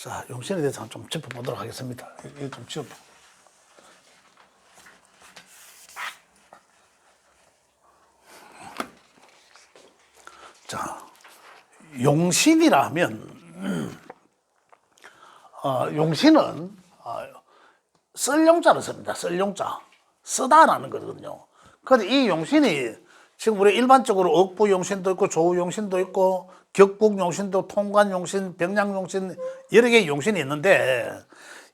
자, 용신에 대해서 좀 짚어보도록 하겠습니다. 이거 좀 짚어. 자, 용신이라 하면, 용신은 쓸 용자를 씁니다. 쓸 용자. 쓰다라는 거거든요. 그런데 이 용신이 지금 우리 일반적으로 억부 용신도 있고 조우 용신도 있고 격국 용신도 통관 용신, 병량 용신 여러 개의 용신이 있는데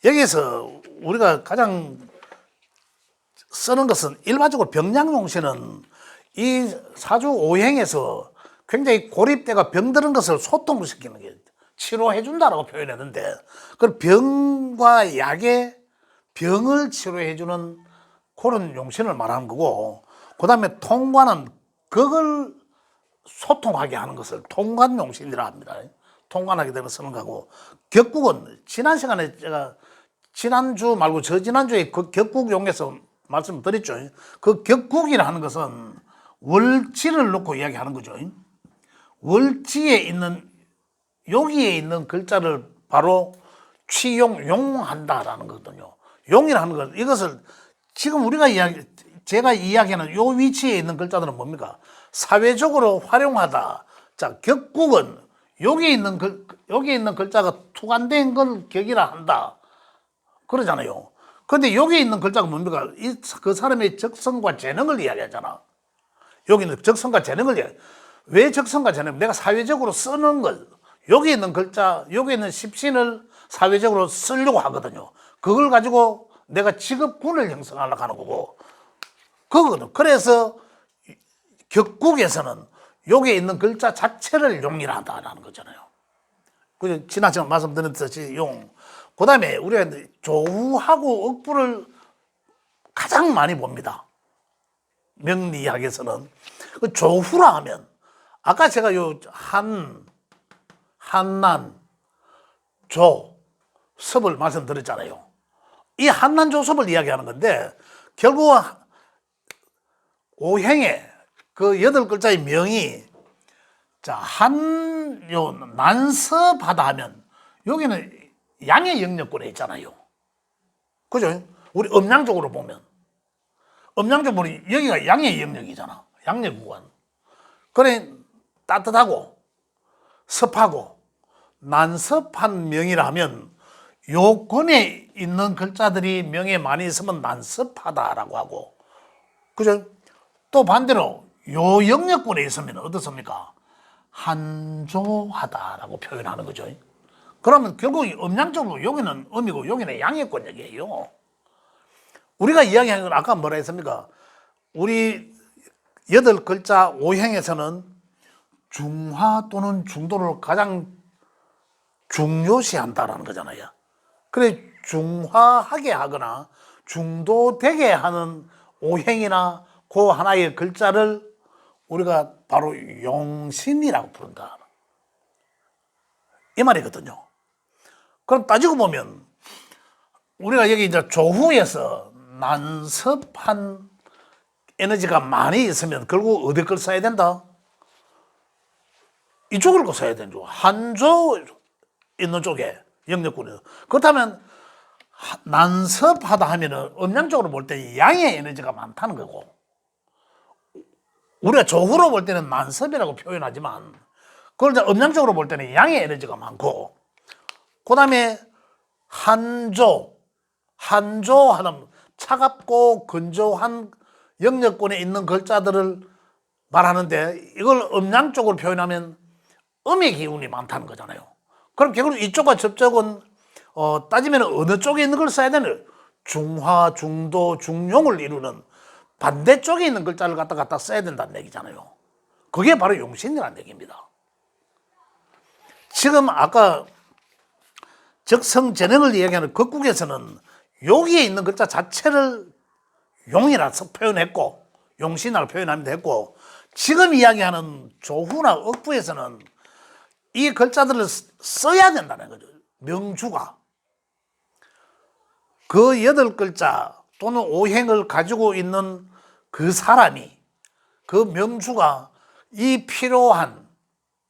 여기서 우리가 가장 쓰는 것은 일반적으로 병량 용신은 이 사주 오행에서 굉장히 고립되가 병드는 것을 소통을 시키는 게 치료해 준다라고 표현했는데 그 병과 약의 병을 치료해 주는 그런 용신을 말하는 거고, 그 다음에 통관은 그걸 소통하게 하는 것을 통관용신이라 합니다. 통관하게 되면 쓰는 거고, 격국은 지난 시간에 제가 지난주 말고 저지난주에 그 격국용에서 말씀드렸죠. 그 격국이라 하는 것은 월지를 놓고 이야기하는 거죠. 월지에 있는 여기에 있는 글자를 바로 용한다라는 거거든요. 용이라는 것, 이것을 지금 우리가 제가 이야기하는 요 위치에 있는 글자들은 뭡니까? 사회적으로 활용하다. 자, 격국은 여기 있는 글자가 투관된 걸 격이라 한다. 그러잖아요. 그런데 여기 있는 글자가 뭡니까? 그 사람의 적성과 재능을 이야기하잖아. 여기는 적성과 재능을 이야기해. 왜 적성과 재능? 내가 사회적으로 쓰는 걸, 여기 있는 글자, 여기 있는 십신을 사회적으로 쓰려고 하거든요. 그걸 가지고 내가 직업군을 형성하려고 하는 거고, 그거거든. 그래서 격국에서는 여기에 있는 글자 자체를 용이라 한다는 거잖아요. 그 지난주에 말씀드렸듯이 용. 그 다음에 우리가 조후하고 억부를 가장 많이 봅니다. 명리학에서는. 그 조후라 하면 아까 제가 요 한난, 조, 섭을 말씀드렸잖아요. 이 한난조섭을 이야기하는 건데 결국 오행의 그 8글자의 명이 자, 난섭하다 하면 여기는 양의 영역권에 있잖아요. 그죠? 우리 음양적으로 보면 음양적으로 여기가 양의 영역이잖아. 양의 구간. 그래 따뜻하고 섭하고 난섭한 명이라 하면 요권에 있는 글자들이 명에 많이 있으면 난섭하다라고 하고, 그죠? 또 반대로 요 영역권에 있으면 어떻습니까? 한조하다라고 표현하는 거죠. 그러면 결국 음양적으로 여기는 음이고 여기는 양의권역이에요. 우리가 이야기한 건 아까 뭐라 했습니까? 우리 8글자 오행에서는 중화 또는 중도를 가장 중요시한다라는 거잖아요. 그래 중화하게 하거나 중도되게 하는 오행이나 그 하나의 글자를 우리가 바로 용신이라고 부른다. 이 말이거든요. 그럼 따지고 보면 우리가 여기 이제 조후에서 난섭한 에너지가 많이 있으면 결국 어디 걸 써야 된다? 이쪽을 거 써야 되죠. 한조 있는 쪽에 영역군에서. 그렇다면 난섭하다 하면은 음양적으로 볼 때 양의 에너지가 많다는 거고, 우리가 조후로 볼 때는 난섭이라고 표현하지만 그걸 음양적으로 볼 때는 양의 에너지가 많고, 그 다음에 한조하는 차갑고 건조한 영역권에 있는 글자들을 말하는데 이걸 음양적으로 표현하면 음의 기운이 많다는 거잖아요. 그럼 결국 이쪽과 저쪽은 따지면 어느 쪽에 있는 걸 써야 되는, 중화, 중도, 중용을 이루는 반대쪽에 있는 글자를 갖다 써야 된다는 얘기잖아요. 그게 바로 용신이라는 얘기입니다. 지금 아까 적성재능을 이야기하는 극국에서는 여기에 있는 글자 자체를 용이라서 표현했고 용신이라고 표현하면 됐고, 지금 이야기하는 조후나 억부에서는 이 글자들을 써야 된다는 거죠. 명주가 그 8글자 또는 오행을 가지고 있는 그 사람이, 그 명주가 이 필요한,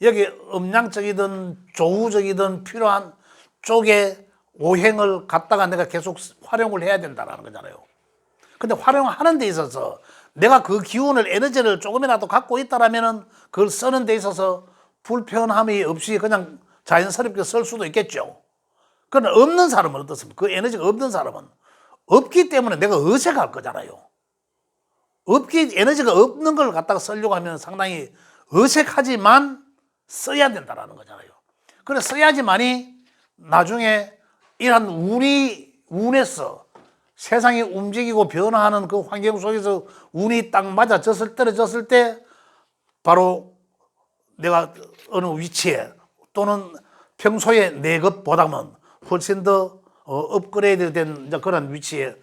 여기 음양적이든 조후적이든 필요한 쪽에 오행을 갖다가 내가 계속 활용을 해야 된다는 거잖아요. 근데 활용하는 데 있어서 내가 그 기운을, 에너지를 조금이라도 갖고 있다라면은 그걸 쓰는 데 있어서 불편함이 없이 그냥 자연스럽게 쓸 수도 있겠죠. 그러나 없는 사람은 어떻습니까? 그 에너지가 없는 사람은 없기 때문에 내가 어색할 거잖아요. 에너지가 없는 걸 갖다가 쓰려고 하면 상당히 어색하지만 써야 된다는 거잖아요. 그래서 써야지만이 나중에 이런 운에서 세상이 움직이고 변화하는 그 환경 속에서 운이 딱 떨어졌을 때 바로 내가 어느 위치에 또는 평소에 내 것보다는 훨씬 더 업그레이드 된 그런 위치에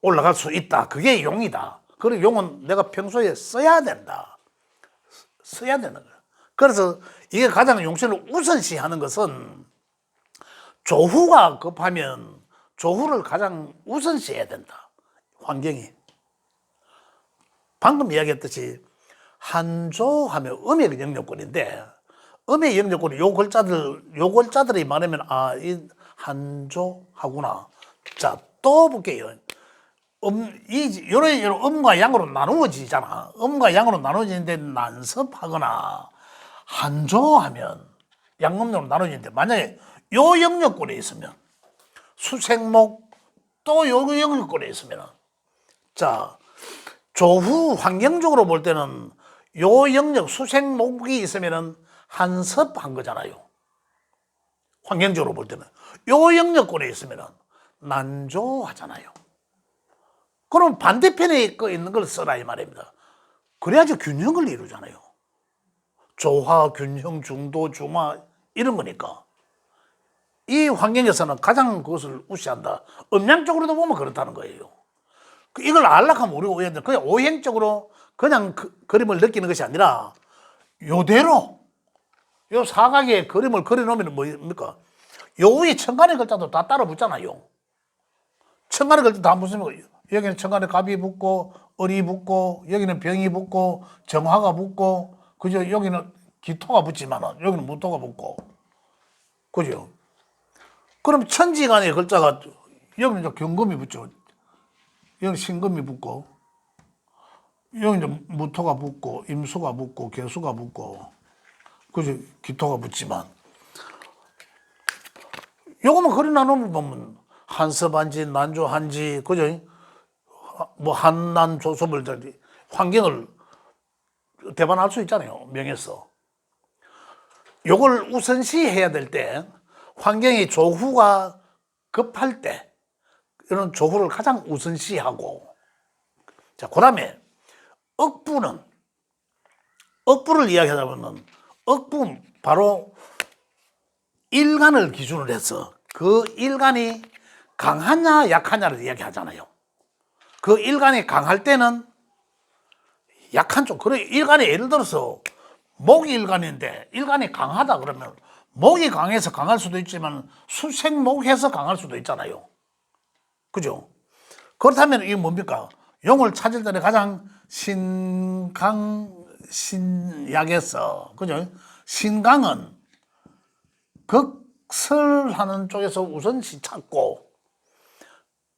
올라갈 수 있다. 그게 용이다. 그리고 용은 내가 평소에 써야 된다. 써야 되는 거야. 그래서 이게 가장 용신을 우선시하는 것은 조후가 급하면 조후를 가장 우선시해야 된다. 환경이. 방금 이야기했듯이 한조하면 음의 영역권인데 음의 영역권이 요 글자들이 말하면 이 한조하구나. 자, 또 볼게요. 요런 음과 양으로 나누어지잖아. 음과 양으로 나누어지는데 난섭하거나 한조하면 양음으로 나누어지는데 만약에 요 영역권에 있으면 수생목 또 요 영역권에 있으면 자, 조후 환경적으로 볼 때는 요 영역 수생목이 있으면은 한섭한 거잖아요. 환경적으로 볼 때는 요 영역권에 있으면은 난조하잖아요. 그럼 반대편에 있는 걸 써라 이 말입니다. 그래야지 균형을 이루잖아요. 조화, 균형, 중도, 중화 이런 거니까. 이 환경에서는 가장 그것을 우시한다. 음양적으로도 보면 그렇다는 거예요. 이걸 알려고 하면 우리가 오해한다. 그냥 오행적으로 그냥 그림을 느끼는 것이 아니라 요대로 요 사각에 그림을 그려놓으면 뭡니까? 요 위에 천간의 글자도 다 따라 붙잖아요. 천간의 글자 다 붙으면 여기는 천간에 갑이 붙고 을이 붙고 여기는 병이 붙고 정화가 붙고 그죠? 여기는 기토가 붙지만 여기는 무토가 붙고 그죠? 그럼 천지간의 글자가 여기는 이제 경금이 붙죠. 여기는 신금이 붙고 여기 이제 무토가 붙고 임수가 붙고 개수가 붙고 그죠? 기토가 붙지만 요거만 그리 나누면 보면 한섭한지 난조한지 그죠? 뭐 한난 조섭을 환경을 대반할 수 있잖아요. 명에서. 요걸 우선시해야 될 때 환경이 조후가 급할 때 이런 조후를 가장 우선시하고 자, 그다음에 억부를 이야기하다 보면 억부 바로 일간을 기준으로 해서 그 일간이 강하냐 약하냐를 이야기하잖아요. 그 일간이 강할 때는 약한 쪽. 그래 일간이 예를 들어서 목이 일간인데 일간이 강하다 그러면 목이 강해서 강할 수도 있지만 수생목해서 강할 수도 있잖아요. 그죠? 그렇다면 이게 뭡니까? 용을 찾을 때는 가장 신약에서 그죠? 신강은 극설하는 쪽에서 우선시 찾고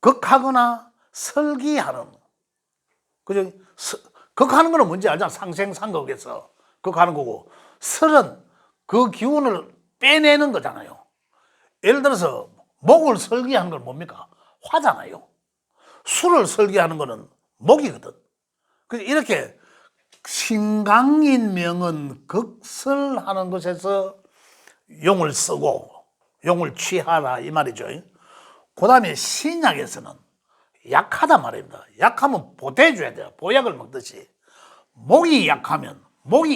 극하거나 설기하는 그죠? 극하는 거는 뭔지 알잖아. 상생상극에서 극하는 거고 설은 그 기운을 빼내는 거잖아요. 예를 들어서 목을 설기하는 건 뭡니까? 화잖아요. 술을 설기하는 거는 목이거든. 그래서 이렇게 신강인명은 극설하는 것에서 용을 쓰고 용을 취하라 이 말이죠. 그 다음에 신약에서는 약하다 말입니다. 약하면 보태줘야 돼요. 보약을 먹듯이.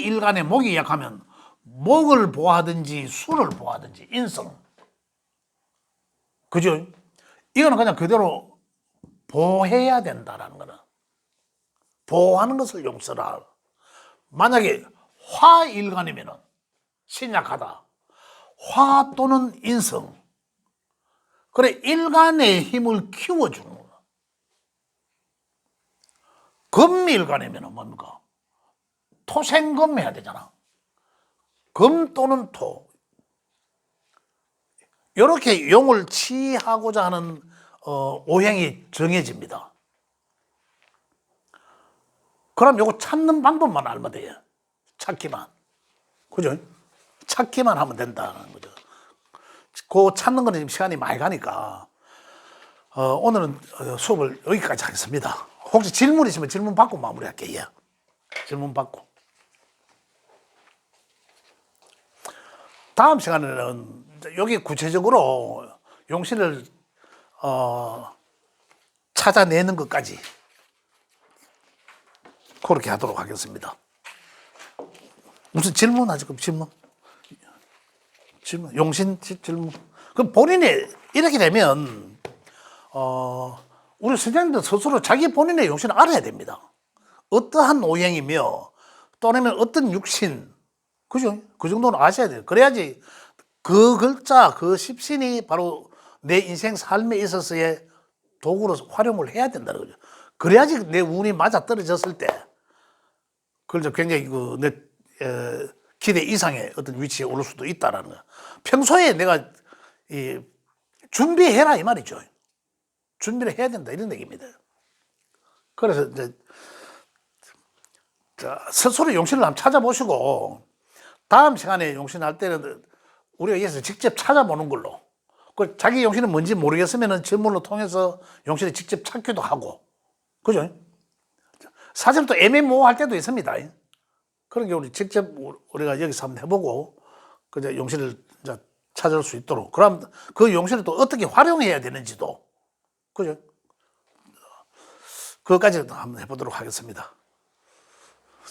일간에 목이 약하면 목을 보하든지 술을 보하든지 인성. 그죠? 이거는 그냥 그대로 보해야 된다라는 거는. 보호하는 것을 용서라. 만약에 화일간이면 신약하다. 화 또는 인성. 그래 일간의 힘을 키워주는 거야. 금일간이면 뭡니까? 토생금 해야 되잖아. 금 또는 토. 이렇게 용을 취하고자 하는 오행이 정해집니다. 그럼 요거 찾는 방법만 알면 돼요. 찾기만. 그죠? 찾기만 하면 된다는 거죠. 그 찾는 거는 지금 시간이 많이 가니까, 오늘은 수업을 여기까지 하겠습니다. 혹시 질문 있으면 질문 받고 마무리할게요. 질문 받고. 다음 시간에는 여기 구체적으로 용신을, 찾아내는 것까지 그렇게 하도록 하겠습니다. 무슨 질문하지? 그럼 질문. 용신 질문. 그럼 본인이 이렇게 되면, 우리 선생님들 스스로 자기 본인의 용신을 알아야 됩니다. 어떠한 오행이며, 또는 어떤 육신, 그죠? 그 정도는 아셔야 돼요. 그래야지 그 글자, 그 십신이 바로 내 인생 삶에 있어서의 도구로 활용을 해야 된다는 거죠. 그래야지 내 운이 맞아 떨어졌을 때, 그걸 굉장히 내 기대 이상의 어떤 위치에 오를 수도 있다라는 거야. 평소에 내가 준비해라 이 말이죠. 준비를 해야 된다 이런 얘기입니다. 그래서 이제 스스로 용신을 한번 찾아보시고, 다음 시간에 용신할 때는 우리가 여기서 직접 찾아보는 걸로. 자기 용신은 뭔지 모르겠으면 질문을 통해서 용신을 직접 찾기도 하고, 그죠? 사실 또 애매모호할 때도 있습니다. 그런 경우는 직접 우리가 여기서 한번 해보고, 그저 용신을 이제 찾을 수 있도록. 그럼 그 용신을 또 어떻게 활용해야 되는지도, 그죠? 그것까지 한번 해보도록 하겠습니다.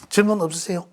질문 없으세요?